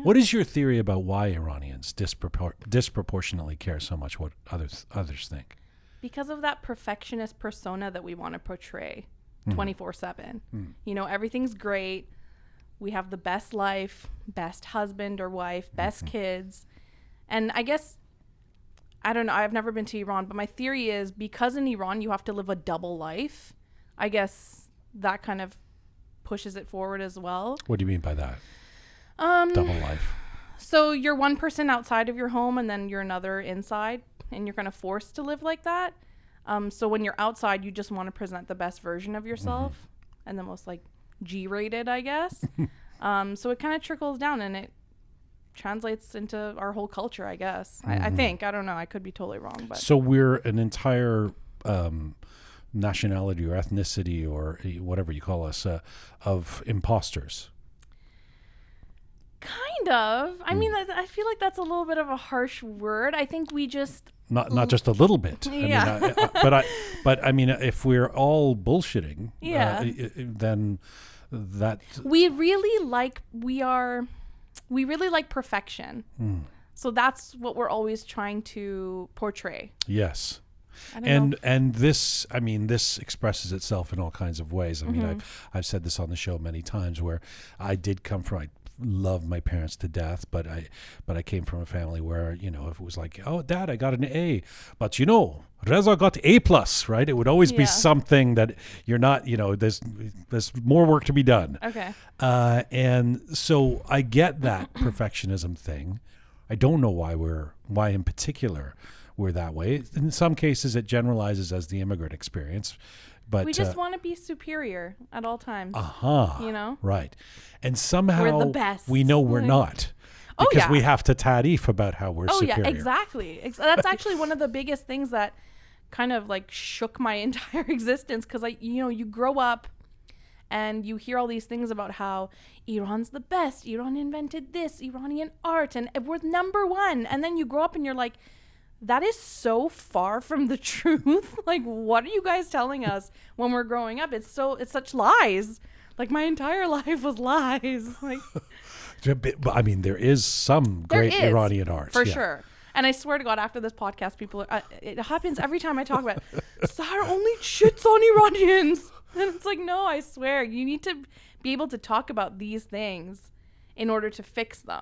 What is your theory about why Iranians disproportionately care so much what others think? Because of that perfectionist persona that we want to portray 24/7. You know, everything's great. We have the best life, best husband or wife, best kids. And I guess, I don't know, I've never been to Iran, but my theory is because in Iran you have to live a double life, I guess that kind of pushes it forward as well. What do you mean by that? Double life. So you're one person outside of your home and then you're another inside, and you're kind of forced to live like that. So when you're outside, you just want to present the best version of yourself and the most like G-rated, I guess. So it kind of trickles down and it translates into our whole culture, I guess. I think. I don't know. I could be totally wrong. But so we're an entire nationality or ethnicity or whatever you call us of imposters. Kind of. I mean, I feel like that's a little bit of a harsh word. I think we just... Not just a little bit. Yeah. But I mean, if we're all bullshitting, then that... We really like perfection. So that's what we're always trying to portray. Yes. And this expresses itself in all kinds of ways. I mean, I've said this on the show many times where I did come from... I love my parents to death, but I came from a family where, you know, if it was like, oh, Dad, I got an A, but you know, Reza got A+, right? It would always be something that you're not, you know, there's more work to be done. Okay. And so I get that perfectionism thing. I don't know why in particular we're that way. In some cases, it generalizes as the immigrant experience. But we just want to be superior at all times. You know? Right. And somehow we're the best. We know we're not. Because we have to taarif about how we're superior. Yeah, exactly. That's actually one of the biggest things that kind of like shook my entire existence. Because, you grow up and you hear all these things about how Iran's the best. Iran invented this, Iranian art, and we're number one. And then you grow up and you're like, that is so far from the truth. Like, what are you guys telling us when we're growing up? It's such lies. Like, my entire life was lies. Like, I mean, there is some great Iranian art. For sure. And I swear to God, after this podcast, people it happens every time I talk about it. Sahar only shits on Iranians. And it's like, no, I swear. You need to be able to talk about these things in order to fix them.